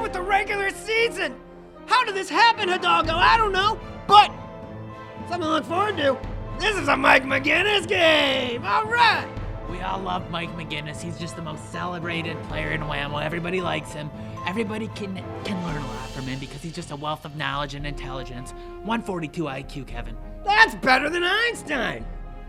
with the regular season. How did this happen, Hidalgo? I don't know, but something to look forward to. This is a Mike McGinnis game. All right. We all love Mike McGinnis. He's just the most celebrated player in Whamo. Everybody likes him. Everybody can learn a lot from him because he's just a wealth of knowledge and intelligence. 142 IQ, Kevin. That's better than Einstein.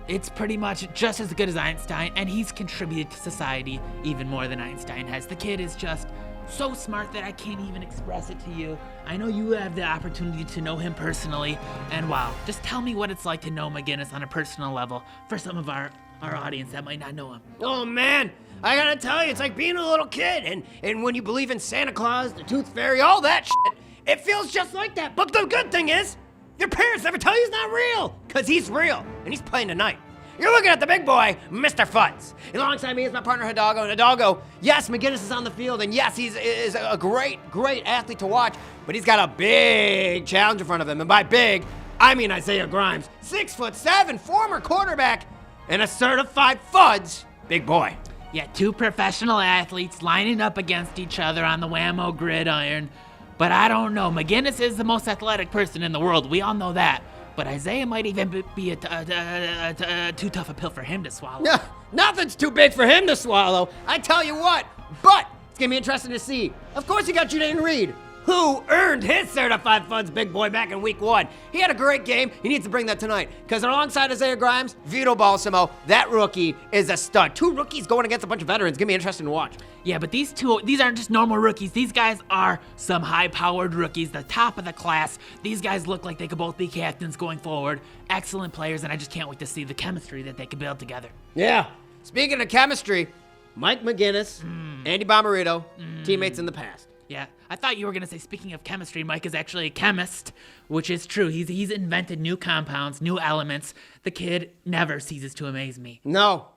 It's pretty much just as good as Einstein, and he's contributed to society even more than Einstein has. The kid is just so smart that I can't even express it to you. I know you have the opportunity to know him personally, and wow, just tell me what it's like to know McGinnis on a personal level for some of our audience that might not know him. Oh man, I gotta tell you, it's like being a little kid, and when you believe in Santa Claus, the Tooth Fairy, all that shit, it feels just like that. But the good thing is, your parents never tell you he's not real, because he's real, and he's playing tonight. You're looking at the big boy, Mr. Futz. And alongside me is my partner, Hidalgo. And Hidalgo, yes, McGinnis is on the field, and yes, he's a great athlete to watch, but he's got a big challenge in front of him. And by big, I mean Isiah Grimes, 6'7", former quarterback, and a certified FUDS big boy. Yeah, two professional athletes lining up against each other on the Whamo gridiron. But I don't know, McGinnis is the most athletic person in the world. We all know that. But Isiah might even be too tough a pill for him to swallow. Yeah, nothing's too big for him to swallow. I tell you what, but it's gonna be interesting to see. Of course you got Judaine Reed, who earned his certified FUDS big boy back in week 1. He had a great game. He needs to bring that tonight. Because alongside Isiah Grimes, Vito Balsamo, that rookie is a stud. 2 rookies going against a bunch of veterans. Gonna be interesting to watch. Yeah, but these aren't just normal rookies. These guys are some high-powered rookies, the top of the class. These guys look like they could both be captains going forward. Excellent players, and I just can't wait to see the chemistry that they could build together. Yeah. Speaking of chemistry, Mike McGinnis, Andy Bomarito, teammates in the past. Yeah, I thought you were gonna say, speaking of chemistry, Mike is actually a chemist, which is true. He's invented new compounds, new elements. The kid never ceases to amaze me. No,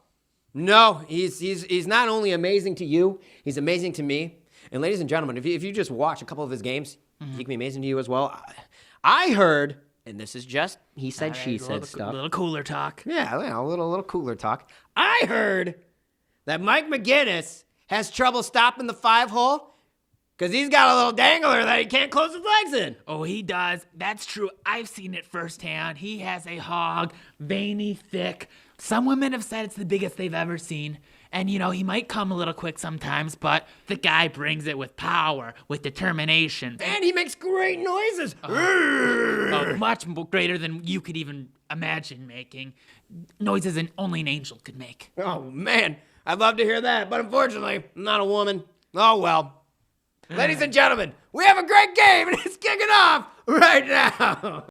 he's not only amazing to you, he's amazing to me. And ladies and gentlemen, if you just watch a couple of his games, he can be amazing to you as well. I heard, and this is just he said, she said stuff. A little cooler talk. Yeah, a little cooler talk. I heard that Mike McGinnis has trouble stopping the 5-hole. Because he's got a little dangler that he can't close his legs in. Oh, he does. That's true. I've seen it firsthand. He has a hog, veiny, thick. Some women have said it's the biggest they've ever seen. And, he might come a little quick sometimes, but the guy brings it with power, with determination. And he makes great noises. Much greater than you could even imagine making. Noises only an angel could make. Oh, man. I'd love to hear that, but unfortunately, I'm not a woman. Oh, well. Ladies and gentlemen, we have a great game, and it's kicking off right now.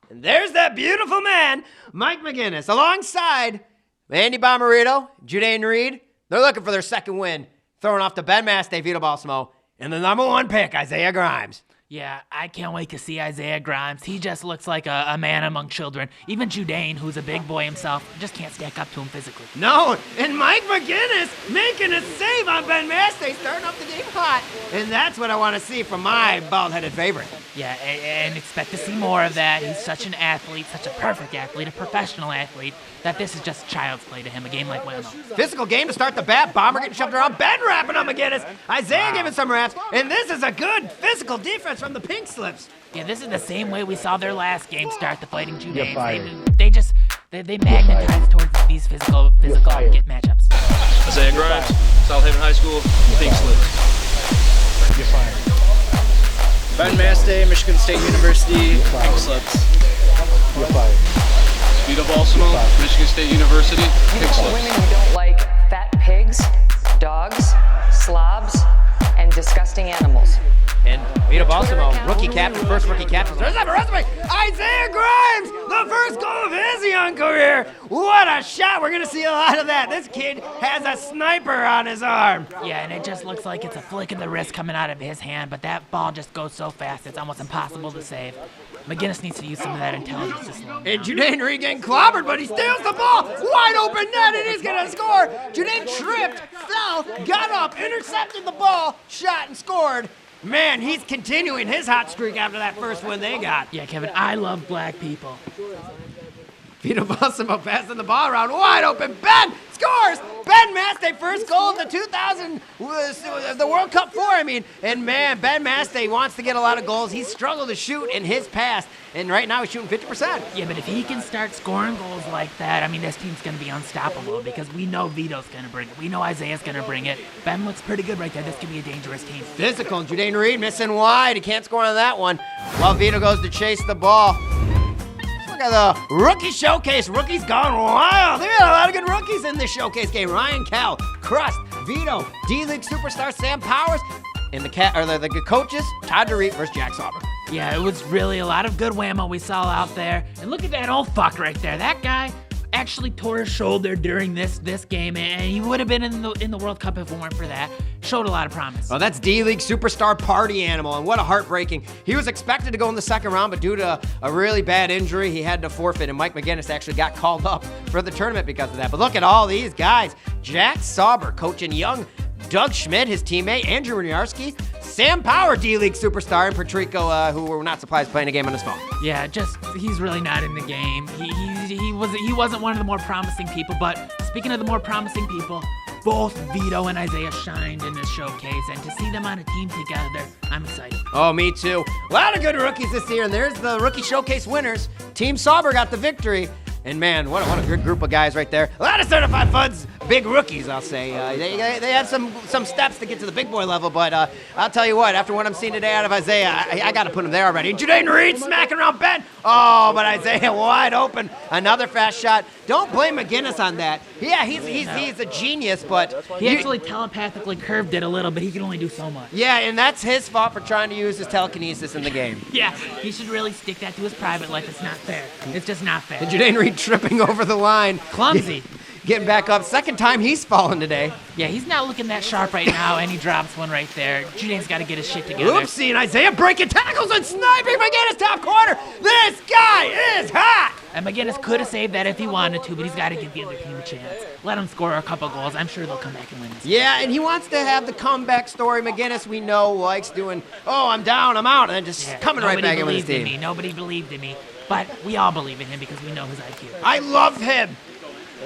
And there's that beautiful man, Mike McGinnis, alongside Andy Bomarito, Judaine Reed. They're looking for their second win, throwing off to Ben Maste, Vito Balsamo, and the number 1 pick, Isiah Grimes. Yeah, I can't wait to see Isiah Grimes. He just looks like a man among children. Even Judaine, who's a big boy himself, just can't stack up to him physically. No, and Mike McGinnis making a save on Ben Maste, starting off the game hot. And that's what I want to see from my bald-headed favorite. Yeah, and expect to see more of that. He's such an athlete, such a perfect athlete, a professional athlete, that this is just child's play to him, a game like Whamo. Physical game to start the bat. Bomber getting shoved around. Ben wrapping on McGinnis. Isiah giving some raps. And this is a good physical defense from the Pink Slips. Yeah, this is the same way we saw their last game start, the Fighting Judaines. They magnetize towards these physical get matchups. Isiah Grimes, South Haven High School, Pink Slips. You're fired. Ben Maste, Michigan State University, Pink Slips. You're fired. Vito Balsamo, Michigan State University, Pink Slips. Women who don't like fat pigs, dogs, slobs, and disgusting animals. And Vito Balsamo, rookie captain, first rookie captain. There's that resume. Isiah Grimes, the first goal of his young career. What a shot. We're going to see a lot of that. This kid has a sniper on his arm. Yeah, and it just looks like it's a flick of the wrist coming out of his hand, but that ball just goes so fast, it's almost impossible to save. McGinnis needs to use some of that intelligence to slow him down. And Judaine Reed getting clobbered, but he steals the ball. Wide open net, and he's going to score. Judaine tripped, fell, got up, intercepted the ball, shot, and scored. Man, he's continuing his hot streak after that first win they got. Yeah, Kevin, I love black people. Vito Balsamo passing the ball around. Wide open. Ben scores. Ben Maste, first goal of the 2000, the World Cup 4, I mean. And, man, Ben Maste wants to get a lot of goals. He's struggled to shoot in his past, and right now he's shooting 50%. Yeah, but if he can start scoring goals like that, I mean, this team's going to be unstoppable because we know Vito's going to bring it. We know Isiah's going to bring it. Ben looks pretty good right there. This could be a dangerous team. Physical. Judaine Reed missing wide. He can't score on that one. While Vito goes to chase the ball. Look at the rookie showcase. Rookies gone wild. They got a lot of good rookies in this showcase game. Ryan Cal, Crust, Vito, D-League superstar Sam Powers, and the coaches, Todd DeReet versus Jack Sauber. Yeah, it was really a lot of good whammo we saw out there. And look at that old fuck right there. That guy actually tore his shoulder during this game, and he would have been in the World Cup if it weren't for that. Showed a lot of promise. Oh, that's D-League superstar Party Animal, and what a heartbreaking. He was expected to go in the second round, but due to a really bad injury, he had to forfeit, and Mike McGinnis actually got called up for the tournament because of that. But look at all these guys. Jack Sauber coaching young Doug Schmidt, his teammate, Andrew Winiarski, Sam Power, D-League superstar, and Patrico, who were not surprised playing a game on his phone. Yeah, he's really not in the game. He wasn't one of the more promising people, but speaking of the more promising people, both Vito and Isiah shined in this showcase, and to see them on a team together, I'm excited. Oh, me too. A lot of good rookies this year, and there's the rookie showcase winners. Team Sauber got the victory. And, man, what a good group of guys right there. A lot of Certified Fuds, big rookies, I'll say. They have some steps to get to the big boy level, but I'll tell you what, after what I'm seeing today out of Isiah, I got to put him there already. Judaine Reed smacking around Ben. Oh, but Isiah wide open. Another fast shot. Don't blame McGinnis on that. Yeah, he's a genius, but... He actually telepathically curved it a little, but he can only do so much. Yeah, and that's his fault for trying to use his telekinesis in the game. Yeah, he should really stick that to his private life. It's not fair. It's just not fair. And Judaine Reed tripping over the line. Clumsy. Getting back up. Second time he's fallen today. Yeah, he's not looking that sharp right now, and he drops one right there. Judaine's got to get his shit together. Oopsie, and Isiah breaking tackles and sniping McGinnis top corner. This guy is hot. And McGinnis could have saved that if he wanted to, but he's got to give the other team a chance. Let him score a couple goals. I'm sure they'll come back and win this. Yeah, and he wants to have the comeback story. McGinnis, we know, likes doing, oh, I'm down, I'm out, and then just coming right back in with his team. Nobody believed in me, but we all believe in him because we know his IQ. I love him.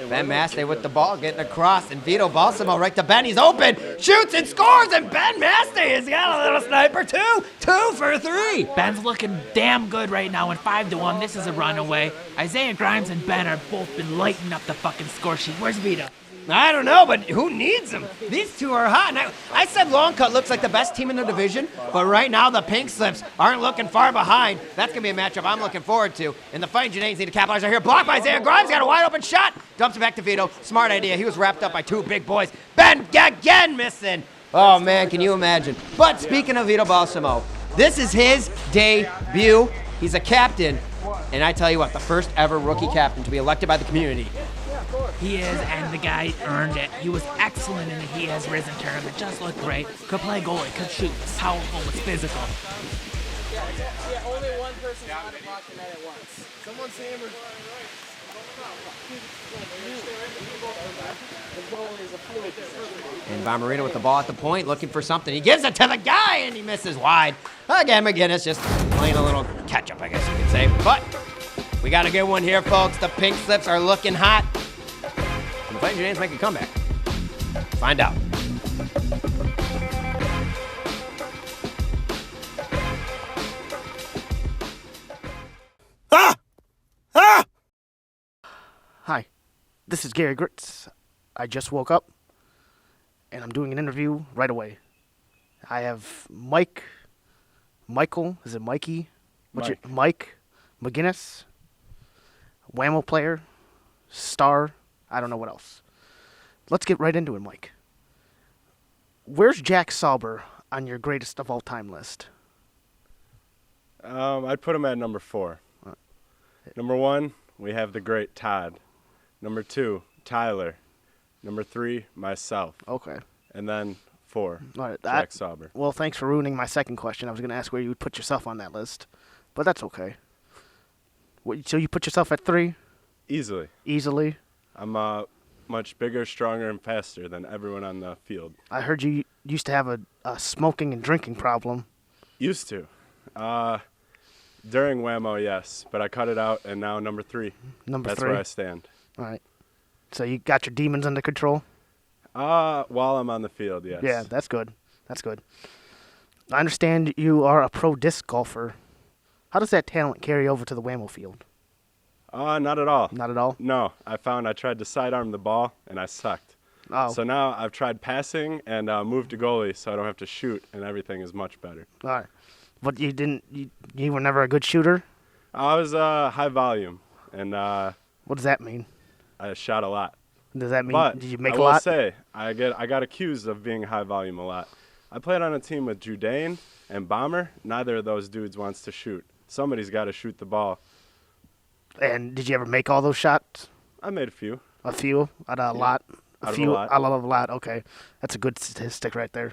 Ben Maste with the ball, getting across, and Vito Balsamo right to Ben. He's open, shoots and scores, and Ben Maste has got a little sniper too. 2 for 3. Ben's looking damn good right now, and 5-1. This is a runaway. Isiah Grimes and Ben are both been lighting up the fucking score sheet. Where's Vito? I don't know, but who needs them? These two are hot. And I said Long Cut looks like the best team in the division, but right now the Pink Slips aren't looking far behind. That's going to be a matchup I'm looking forward to. And the Fighting Judaines need to capitalize right here. Blocked by Isiah Grimes. Got a wide open shot. Dumps it back to Vito. Smart idea. He was wrapped up by 2 big boys. Ben again missing. Oh, man, can you imagine? But speaking of Vito Balsamo, this is his debut. He's a captain. And I tell you what, the first ever rookie captain to be elected by the community. He is, and the guy earned it. He was excellent in the He Has Risen tournament. Just looked great. Could play goalie, could shoot, was powerful, was physical. Yeah, only one person's on the block the net at once. Someone's hammered. And Bomarino with the ball at the point, looking for something. He gives it to the guy, and he misses wide. Again, McGinnis just playing a little catch-up, I guess you could say. But we got a good one here, folks. The Pink Slips are looking hot. And the Fighting Judaines make a comeback. Find out. Hi, this is Gary Gritz. I just woke up, and I'm doing an interview right away. I have Michael, is it Mikey? Mike McGinnis, Whamo player, star, I don't know what else. Let's get right into it, Mike. Where's Jack Sauber on your greatest of all time list? I'd put him at number 4. Number 1, we have the great Todd. Number 2, Tyler. Number 3, myself. Okay. And then 4, All right, Jack Sauber. Well, thanks for ruining my second question. I was going to ask where you would put yourself on that list, but that's okay. So you put yourself at 3? Easily. Easily? I'm much bigger, stronger, and faster than everyone on the field. I heard you used to have a smoking and drinking problem. Used to. During Whamo, yes, but I cut it out, and now number 3. That's where I stand. All right. So you got your demons under control? While I'm on the field, yes. Yeah, that's good. That's good. I understand you are a pro disc golfer. How does that talent carry over to the Whamo field? Not at all. Not at all? No, I tried to sidearm the ball, and I sucked. Oh. So now I've tried passing and moved to goalie, so I don't have to shoot, and everything is much better. All right. But you were never a good shooter? I was high volume, and What does that mean? I shot a lot. Does that mean But did you make I a lot? will say, I got accused of being high volume a lot. I played on a team with Judaine and Bomber. Neither of those dudes wants to shoot. Somebody's got to shoot the ball. And did you ever make all those shots? I made a few. A few? Out of a lot? Out of few? a lot. Out of a lot. Okay. That's a good statistic right there.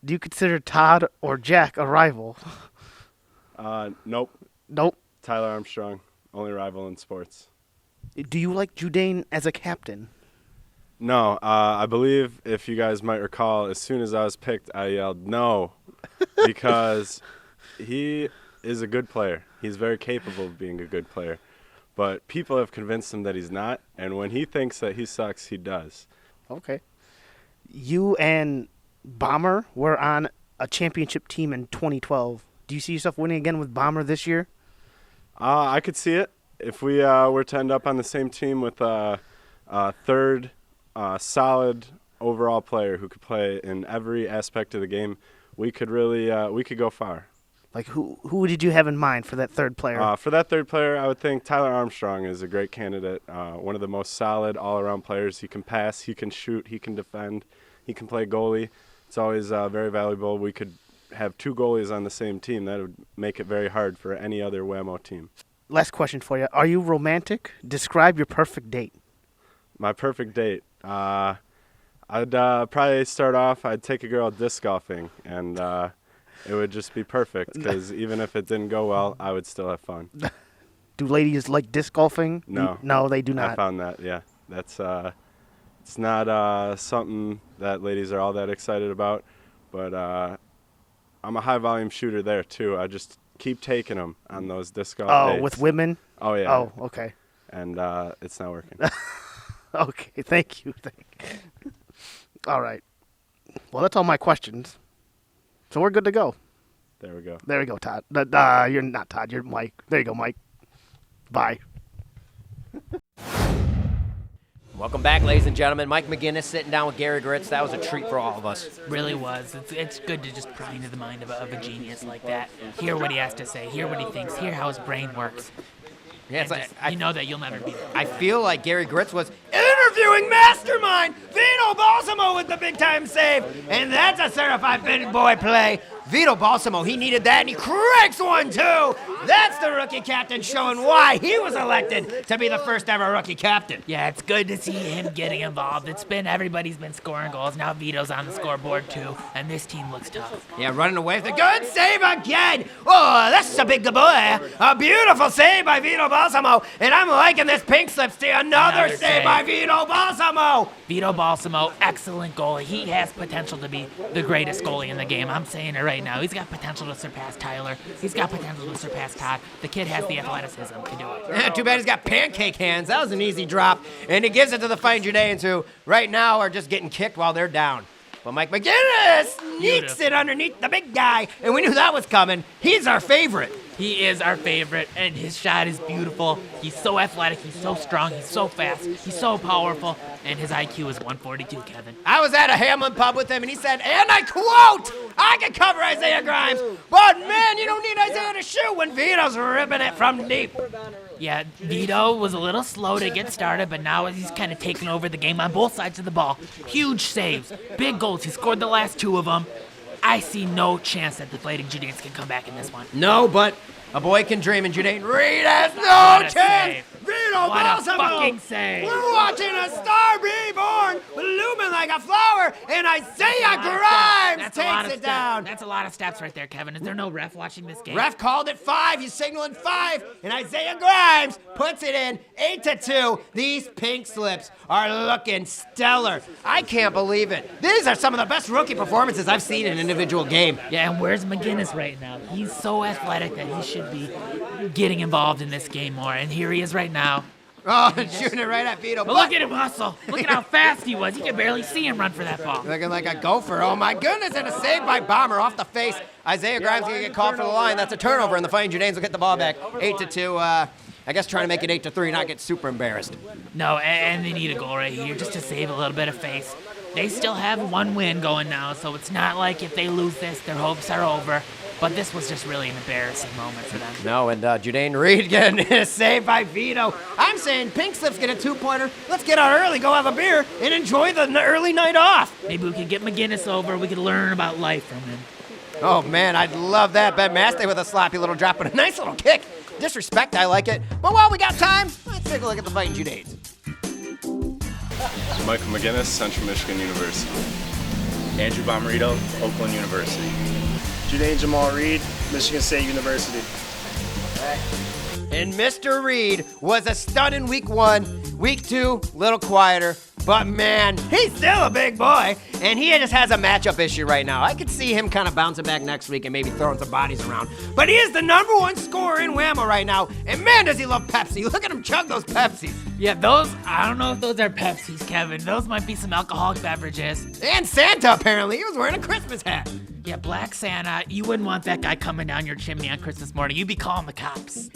Do you consider Todd or Jack a rival? Nope. Nope. Tyler Armstrong, only rival in sports. Do you like Judaine as a captain? No, I believe, if you guys might recall, as soon as I was picked, I yelled no, because he is a good player. He's very capable of being a good player. But people have convinced him that he's not, and when he thinks that he sucks, he does. Okay. You and Bomber were on a championship team in 2012. Do you see yourself winning again with Bomber this year? I could see it. If we were to end up on the same team with a third solid overall player who could play in every aspect of the game, we could really we could go far. Like, who did you have in mind for that third player? For that third player, I would think Tyler Armstrong is a great candidate. One of the most solid all-around players. He can pass, he can shoot, he can defend, he can play goalie. It's always very valuable. We could have 2 goalies on the same team. That would make it very hard for any other Whamo team. Last question for you. Are you romantic? Describe your perfect date. My perfect date. I'd probably start off, I'd take a girl disc golfing, and it would just be perfect, because even if it didn't go well, I would still have fun. Do ladies like disc golfing? No. No, they do not. I found that, yeah. That's it's not something that ladies are all that excited about, but I'm a high-volume shooter there, too. I just keep taking them on those disc golf dates. Oh, with women? Oh, yeah. Oh, okay. And it's not working. Okay, thank you. All right. Well, that's all my questions. So we're good to go. There we go. There we go, Todd. You're not Todd. You're Mike. There you go, Mike. Bye. Welcome back, ladies and gentlemen. Mike McGinnis sitting down with Gary Gritz. That was a treat for all of us. Really was. It's good to just pry into the mind of a genius like that. Hear what he has to say. Hear what he thinks. Hear how his brain works. Yeah, it's like, You know that you'll never be there. I feel like Gary Gritz was interviewing mastermind Vito Balsamo with the big-time save. And that's a certified big boy play. Vito Balsamo, he needed that, and he cranks one, too. That's the rookie captain showing why he was elected to be the first ever rookie captain. Yeah, it's good to see him getting involved. Everybody's been scoring goals. Now Vito's on the scoreboard, too, and this team looks tough. Yeah, running away with a good save again. Oh, that's a big boy. A beautiful save by Vito Balsamo, and I'm liking this pink slip steal. Another save by Vito Balsamo. Vito Balsamo, excellent goalie. He has potential to be the greatest goalie in the game. I'm saying it right now. He's got potential to surpass Tyler. He's got potential to surpass Todd. The kid has the athleticism to do it. Too bad he's got pancake hands. That was an easy drop. And he gives it to the Fighting Judaines, who right now are just getting kicked while they're down. But Mike McGinnis sneaks it underneath the big guy, and we knew that was coming. He's our favorite. He is our favorite, and his shot is beautiful. He's so athletic, he's so strong, he's so fast, he's so powerful, and his IQ is 142, Kevin. I was at a Hamlin pub with him, and he said, and I quote, I can cover Isiah Grimes, but man, you don't need Isiah to shoot when Vito's ripping it from deep. Yeah, Vito was a little slow to get started, but now he's kind of taken over the game on both sides of the ball. Huge saves, big goals. He scored the last 2 of them. I see no chance that the Fighting Judaines can come back in this one. No, but a boy can dream, and Judaine Reed has no chance. Save. Vito What Balsamo. a fucking save. We're watching a star be born, blooming like a flower, and Isiah Grimes takes it down. That's a lot of steps right there, Kevin. Is there no ref watching this game? Ref called it 5. He's signaling 5, and Isiah Grimes puts it in 8-2. These pink slips are looking stellar. I can't believe it. These are some of the best rookie performances I've seen in an individual game. Yeah, and where's McGinnis right now? He's so athletic that he should be getting involved in this game more, and here he is right now. Oh, shooting it right at Vito. But look at him hustle. Look at how fast he was. You can barely see him run for that ball. Looking like a gopher. Oh, my goodness. And a save by Bomber off the face. Isiah Grimes going to get called for the line. That's a turnover, and the Fighting Judaines will get the ball back. 8-2. I guess trying to make it 8-3, not get super embarrassed. No, and they need a goal right here just to save a little bit of face. They still have one win going now, so it's not like if they lose this, their hopes are over. But this was just really an embarrassing moment for them. No, and Judaine Reed getting a save by Vito. I'm saying Pink Slips get a 2-pointer. Let's get out early, go have a beer, and enjoy the early night off. Maybe we could get McGinnis over. We could learn about life from him. Oh, man, I'd love that. Ben Maste with a sloppy little drop, but a nice little kick. Disrespect, I like it. But while we got time, let's take a look at the Fighting Judaines. Michael McGinnis, Central Michigan University. Andrew Bomarito, Oakland University. Judaine Jamal Reed, Michigan State University. And Mr. Reed was a stud in week 1. Week 2, little quieter. But man, he's still a big boy. And he just has a matchup issue right now. I could see him kind of bouncing back next week and maybe throwing some bodies around. But he is the #1 scorer in Whamo right now. And man, does he love Pepsi. Look at him chug those Pepsis. Yeah, I don't know if those are Pepsis, Kevin. Those might be some alcoholic beverages. And Santa, apparently. He was wearing a Christmas hat. Yeah, Black Santa, you wouldn't want that guy coming down your chimney on Christmas morning. You'd be calling the cops.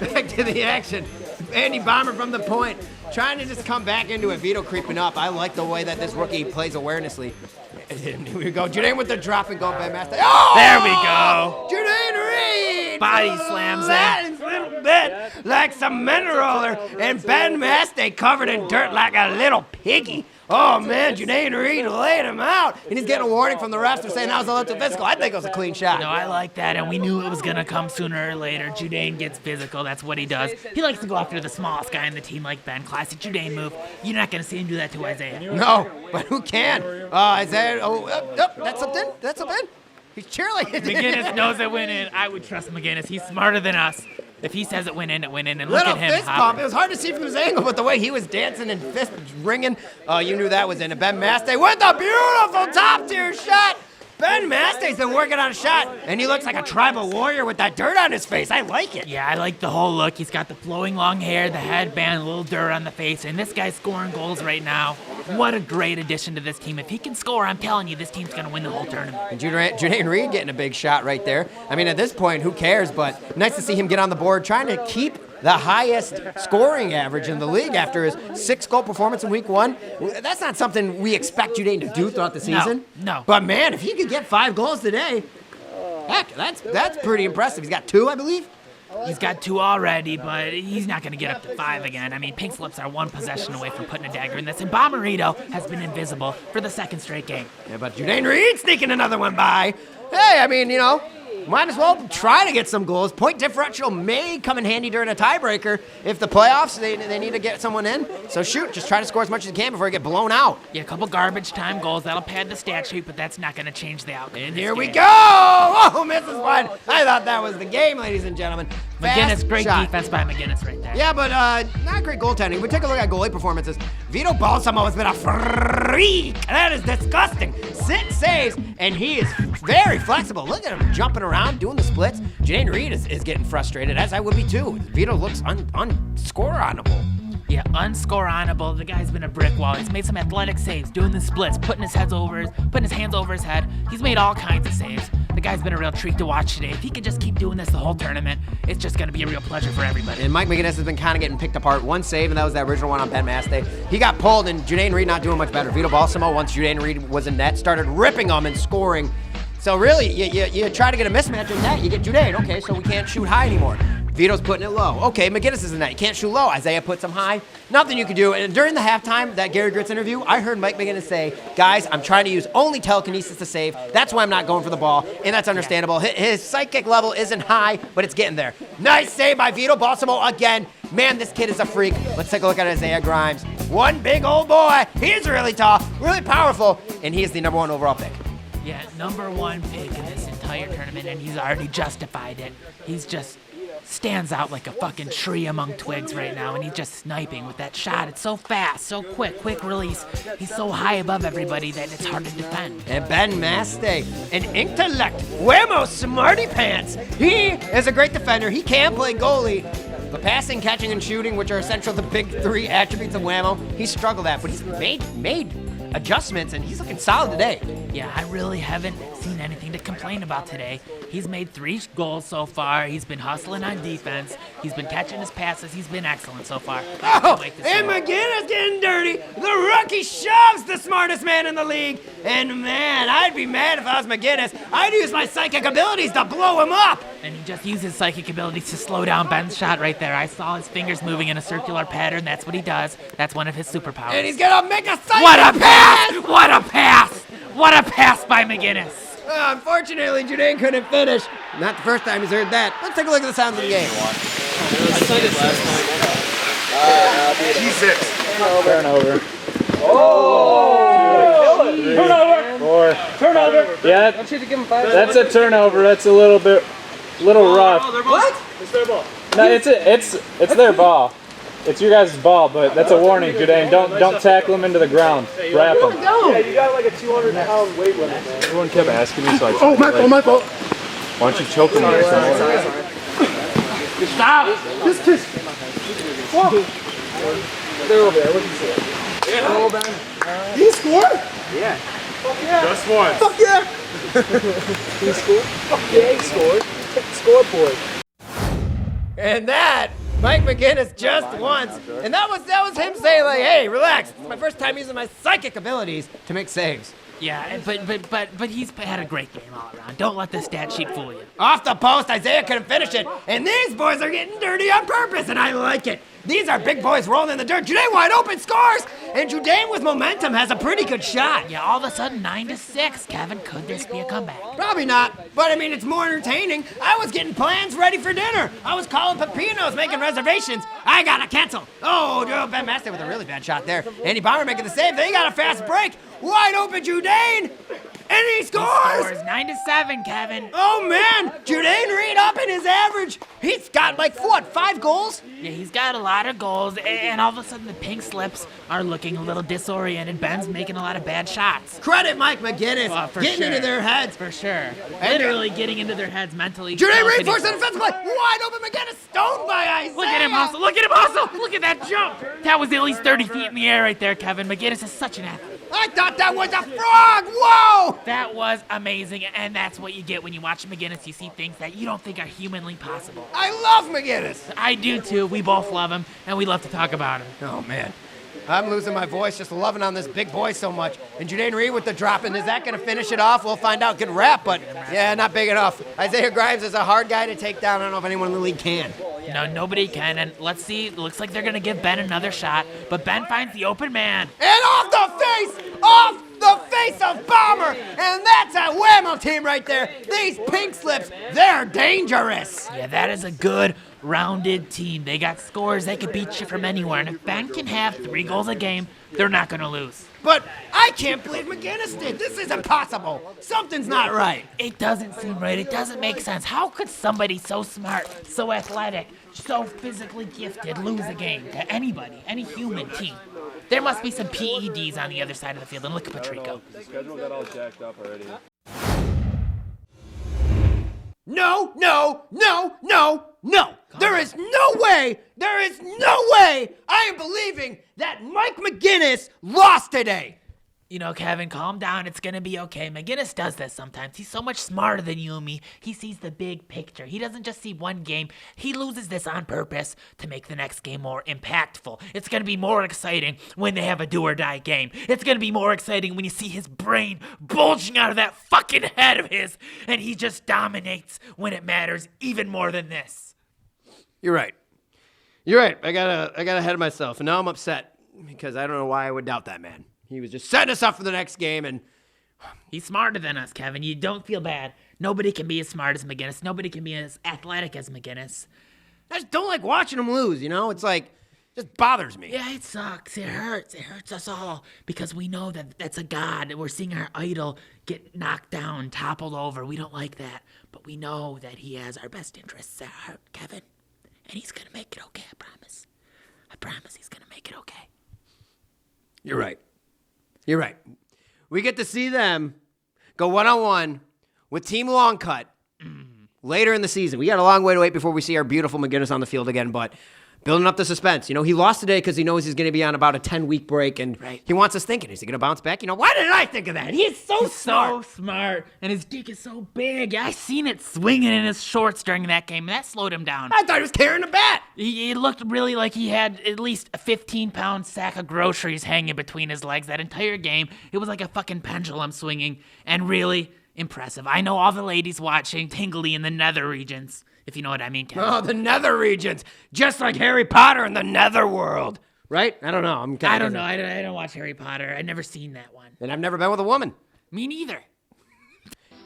Back to the action. Andy Bomber from the point, trying to just come back into it. Vito creeping up. I like the way that this rookie plays awarenessly. Here we go. Judaine with the drop and go, Ben Maste. Oh! There we go. Judaine Reed! Body slams that a little bit like some cement roller. And Ben Maste covered in dirt like a little piggy. Oh, man, Judaine Reed laid him out. And he's getting a warning from the refs for saying that was a little too physical. I think it was a clean shot. No, I like that, and we knew it was going to come sooner or later. Judaine gets physical. That's what he does. He likes to go after the smallest guy in the team like Ben. Classic Judaine move. You're not going to see him do that to Isiah. No, but who can? Isiah, that's something. That's something. He's cheerleading. McGinnis knows it went in. I would trust McGinnis. He's smarter than us. If he says it went in, it went in. And look Little at him. fist pump. It was hard to see from his angle, but the way he was dancing and fist ringing, you knew that was in. And Ben Maste with a beautiful top-tier shot. Ben Maste's been working on a shot, and he looks like a tribal warrior with that dirt on his face. I like it. Yeah, I like the whole look. He's got the flowing long hair, the headband, a little dirt on the face, and this guy's scoring goals right now. What a great addition to this team. If he can score, I'm telling you, this team's going to win the whole tournament. And Judaine Reed getting a big shot right there. I mean, at this point, who cares? But nice to see him get on the board, trying to keep the highest scoring average in the league after his 6-goal performance in week 1. That's not something we expect Judaine to do throughout the season. No. But man, if he could get 5 goals today, heck, that's pretty impressive. He's got 2, I believe. He's got 2 already, but he's not going to get up to 5 again. I mean, Pink Slips are 1 possession away from putting a dagger in this, and Bomarito has been invisible for the 2nd straight game. Yeah, but Judaine Reed sneaking another one by. Hey, I mean, might as well try to get some goals. Point differential may come in handy during a tiebreaker. If the playoffs, they need to get someone in. So shoot, just try to score as much as you can before you get blown out. Yeah, a couple garbage time goals. That'll pad the stat sheet, but that's not going to change the outcome. And here we go! Oh, misses one. I thought that was the game, ladies and gentlemen. McGinnis, great shot. defense by McGinnis right there. Yeah, but not great goaltending. We take a look at goalie performances. Vito Balsamo has been a freak. That is disgusting. 6 saves, and he is very flexible. Look at him jumping around, doing the splits. Judaine Reed is getting frustrated, as I would be too. Vito looks unscoreable. Yeah, unscoreable. The guy's been a brick wall. He's made some athletic saves, doing the splits, putting his hands over his head. He's made all kinds of saves. The guy's been a real treat to watch today. If he could just keep doing this the whole tournament, it's just going to be a real pleasure for everybody. And Mike McGinnis has been kind of getting picked apart. 1 save, and that was the original one on Ben Maste. He got pulled, and Judaine Reed not doing much better. Vito Balsamo, once Judaine Reed was in net, started ripping them and scoring. So really, you try to get a mismatch in net, you get Judaine. Okay, so we can't shoot high anymore. Vito's putting it low. Okay, McGinnis is in that. You can't shoot low. Isaiah puts him high. Nothing you can do. And during the halftime, that Gary Gritz interview, I heard Mike McGinnis say, guys, I'm trying to use only telekinesis to save. That's why I'm not going for the ball, and that's understandable. His psychic level isn't high, but it's getting there. Nice save by Vito Balsamo again. Man, this kid is a freak. Let's take a look at Isaiah Grimes. One big old boy. He's really tall, really powerful, and he is the #1 overall pick. Yeah, #1 pick in this entire tournament, and he's already justified it. He's just stands out like a fucking tree among twigs right now, and he's just sniping with that shot. It's so fast, so quick release. He's so high above everybody that it's hard to defend. And Ben Maste, an intellect, Whamo smarty pants. He is a great defender. He can play goalie. But passing, catching, and shooting, which are essential the big 3 attributes of Whamo, he struggled at, but he's made adjustments, and he's looking solid today. Yeah, I really haven't seen anything to complain about today. He's made 3 goals so far. He's been hustling on defense. He's been catching his passes. He's been excellent so far. Oh, and McGinnis getting dirty. The rookie shoves the smartest man in the league. And man, I'd be mad if I was McGinnis. I'd use my psychic abilities to blow him up. And he just used his psychic abilities to slow down Ben's shot right there. I saw his fingers moving in a circular pattern. That's what he does. That's one of his superpowers. And he's gonna make a psychic What a pass! What a pass! What a pass by McGinnis! Unfortunately, Judaine couldn't finish. Not the first time he's heard that. Let's take a look at the sounds of the game. G6. Turnover. Oh! Turnover! 4. Turnover! Yeah, that's a turnover. That's a little rough. What? It's their ball. No, it's their ball. It's your guys' ball, but that's a warning, Judaine. Don't tackle him into the ground. Wrap him. Yeah, you got like a 200-pound weight limit, man. Everyone kept asking me, so I Oh, my fault. why don't you choke him? Sorry. Stop! Just Whoa. They're over there. What did you say? Yeah. Oh, man. He scored? Yeah. Fuck yeah. Just once. Fuck yeah. He scored? Fuck yeah, he scored. Check the scoreboard. And that, Mike McGinnis just once. And that was him saying like, hey, relax. It's my first time using my psychic abilities to make saves. Yeah, but he's had a great game all around. Don't let the stat sheet fool you. Off the post, Isaiah couldn't finish it. And these boys are getting dirty on purpose, and I like it. These are big boys rolling in the dirt. Judaine wide open scores, and Judaine with momentum has a pretty good shot. Yeah, all of a sudden 9-6. Kevin, could this be a comeback? Probably not, but I mean, it's more entertaining. I was getting plans ready for dinner. I was calling Pepinos, making reservations. I gotta cancel. Oh, Ben Master with a really bad shot there. Andy Bomber making the save. They got a fast break. Wide open Judaine. And he scores! 9-7, Kevin. Oh, man! Judaine Reed up in his average. He's got, like, what, 5 goals? Yeah, he's got a lot of goals, and all of a sudden the pink slips are looking a little disoriented. Ben's making a lot of bad shots. Credit Mike McGinnis. Getting into their heads. For sure. Literally getting into their heads mentally. Judaine Reed forced an offensive play. Wide open McGinnis. Stoned by Isiah. Look at him also. Look at him also. Look at that jump. That was at least 30 feet in the air right there, Kevin. McGinnis is such an athlete. I thought that was a frog! Whoa! That was amazing, and that's what you get when you watch McGinnis. You see things that you don't think are humanly possible. I love McGinnis! I do too. We both love him, and we love to talk about him. Oh, man. I'm losing my voice just loving on this big boy so much. And Judaine Reed with the drop, and is that going to finish it off? We'll find out. Good wrap, but yeah, not big enough. Isaiah Grimes is a hard guy to take down. I don't know if anyone in the league can. No, nobody can, and let's see. It looks like they're going to give Ben another shot, but Ben finds the open man. And off the face of Bomber, and that's a Whamo team right there. These pink slips, they're dangerous. Yeah, that is a good, rounded team. They got scores. They could beat you from anywhere, and if Ben can have 3 goals a game, they're not going to lose. But I can't believe McGinnis did. This is impossible. Something's not right. It doesn't seem right. It doesn't make sense. How could somebody so smart, so athletic, so physically gifted lose a game to anybody, any human team? There must be some PEDs on the other side of the field, and look at Patrico. The schedule got all jacked up already. No. There is no way I am believing that Mike McGinnis lost today. You know, Kevin, calm down. It's going to be okay. McGinnis does this sometimes. He's so much smarter than you and me. He sees the big picture. He doesn't just see one game. He loses this on purpose to make the next game more impactful. It's going to be more exciting when they have a do-or-die game. It's going to be more exciting when you see his brain bulging out of that fucking head of his, and he just dominates when it matters even more than this. You're right. You're right. I got ahead of myself, and now I'm upset because I don't know why I would doubt that man. He was just setting us up for the next game, and he's smarter than us, Kevin. You don't feel bad. Nobody can be as smart as McGinnis. Nobody can be as athletic as McGinnis. I just don't like watching him lose, It's like, just bothers me. Yeah, it sucks. It hurts. It hurts us all because we know that that's a god, and we're seeing our idol get knocked down, toppled over. We don't like that, but we know that he has our best interests at heart, Kevin, and he's going to make it okay, I promise. I promise he's going to make it okay. You're right. You're right. We get to see them go one-on-one with Team Longcut later in the season. We got a long way to wait before we see our beautiful McGinnis on the field again, but building up the suspense. He lost today because he knows he's going to be on about a 10-week break, and he wants us thinking, is he going to bounce back? Why didn't I think of that? He's so smart, and his dick is so big. I seen it swinging in his shorts during that game, and that slowed him down. I thought he was carrying a bat. He looked really like he had at least a 15-pound sack of groceries hanging between his legs that entire game. It was like a fucking pendulum swinging, and really impressive. I know all the ladies watching tingly in the nether regions, if you know what I mean, Kevin. Oh, the nether regions. Just like Harry Potter in the netherworld. Right? I don't know. I don't know. I don't watch Harry Potter. I've never seen that one. And I've never been with a woman. Me neither.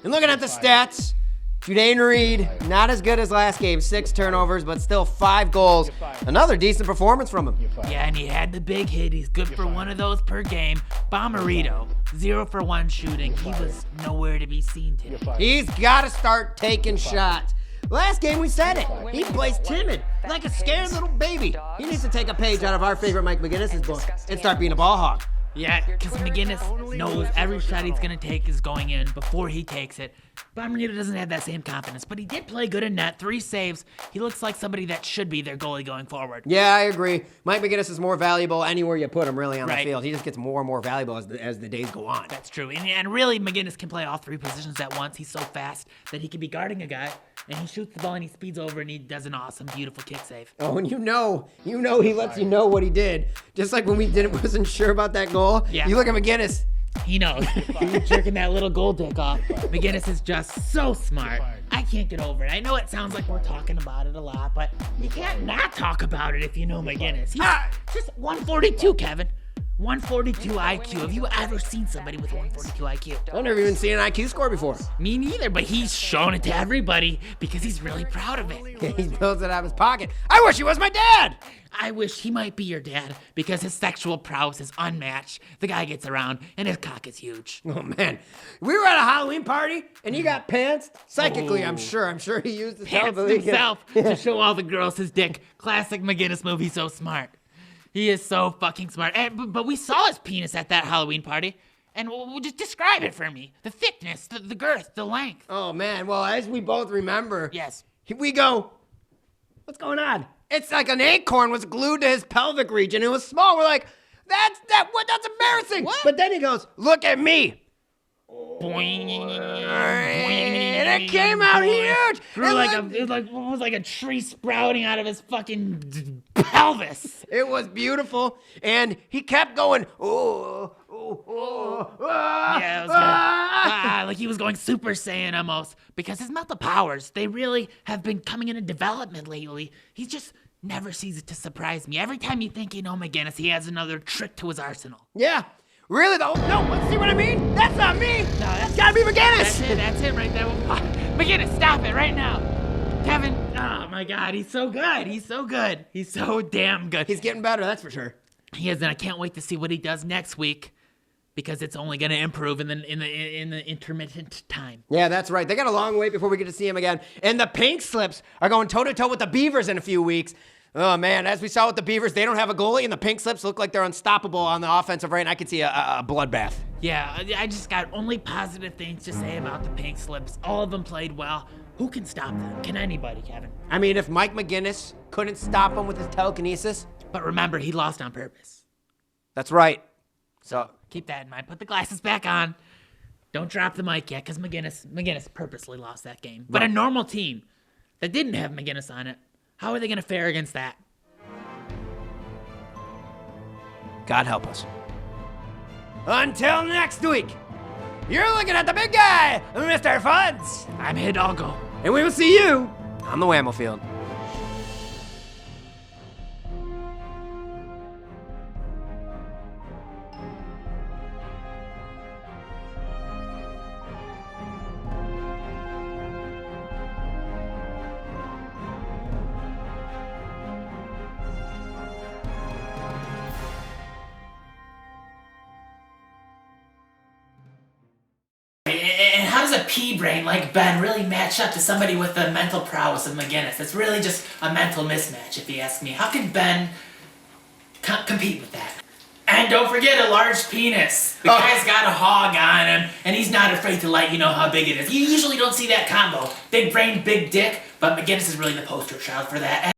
And looking at the stats, Judaine Reed, not as good as last game. 6 turnovers, but still 5 goals. Another decent performance from him. Yeah, and he had the big hit. He's good for one of those per game. Bomberito, 0 for 1 shooting. He was nowhere to be seen today. He's got to start taking shots. Last game we said it. He plays timid, like a scared little baby. He needs to take a page out of our favorite Mike McGinnis' book and start being a ball hog. Yeah, because McGinnis knows every shot he's going to take is going in before he takes it. Bomberito doesn't have that same confidence, but he did play good in net. 3 saves. He looks like somebody that should be their goalie going forward. Yeah, I agree. Mike McGinnis is more valuable anywhere you put him, really, on the field. He just gets more and more valuable as the days go on. That's true. And really, McGinnis can play all 3 positions at once. He's so fast that he can be guarding a guy, and he shoots the ball, and he speeds over, and he does an awesome, beautiful kick save. Oh, and you know he lets you know what he did. Just like when we wasn't sure about that goal. Yeah. You look at McGinnis. He knows. He's jerking that little goal dick off. McGinnis is just so smart. I can't get over it. I know it sounds like we're talking about it a lot, but you can't not talk about it if you know McGinnis. He's just 142, Kevin. 142 IQ. Have you ever seen somebody with 142 IQ? I've never even seen an IQ score before. Me neither, but he's shown it to everybody because he's really proud of it. He builds it out of his pocket. I wish he was my dad. I wish he might be your dad because his sexual prowess is unmatched. The guy gets around and his cock is huge. Oh, man. We were at a Halloween party and he got pantsed. Psychically, I'm sure. I'm sure he used his pantsed himself to show all the girls his dick. Classic McGinnis move. He's so smart. He is so fucking smart. But we saw his penis at that Halloween party. And we'll just describe it for me. The thickness, the girth, the length. Oh, man. Well, as we both remember. Yes. We go, what's going on? It's like an acorn was glued to his pelvic region. It was small. We're like, that's embarrassing. What? But then he goes, look at me. Boing. And it came out huge. It was like a tree sprouting out of his fucking pelvis. It was beautiful. And he kept going, yeah, it was good. Like he was going Super Saiyan almost. Because his mental powers, they really have been coming into development lately. He just never ceases to surprise me. Every time you think you know McGinnis, he has another trick to his arsenal. Yeah. Really though? No, see what I mean? That's not me. No, that's gotta be McGinnis. That's it right there. McGinnis, stop it right now. Kevin, oh my God, he's so good. He's so good. He's so damn good. He's getting better, that's for sure. He is, and I can't wait to see what he does next week. Because it's only going to improve in the intermittent time. Yeah, that's right. They got a long wait before we get to see him again. And the Pink Slips are going toe-to-toe with the Beavers in a few weeks. Oh, man, as we saw with the Beavers, they don't have a goalie, and the Pink Slips look like they're unstoppable on the offensive right, and I could see a bloodbath. Yeah, I just got only positive things to say about the Pink Slips. All of them played well. Who can stop them? Can anybody, Kevin? I mean, if Mike McGinnis couldn't stop him with his telekinesis. But remember, he lost on purpose. That's right. So keep that in mind. Put the glasses back on. Don't drop the mic yet, because McGinnis purposely lost that game. But a normal team that didn't have McGinnis on it, how are they going to fare against that? God help us. Until next week, you're looking at the big guy, Mr. Fuds. I'm Hidalgo. And we will see you on the Whamo field. does a pea brain like Ben really match up to somebody with the mental prowess of McGinnis? It's really just a mental mismatch, if you ask me. How can Ben compete with that? And don't forget a large penis. The guy's got a hog on him, and he's not afraid to let you know how big it is. You usually don't see that combo. Big brain, big dick, but McGinnis is really the poster child for that.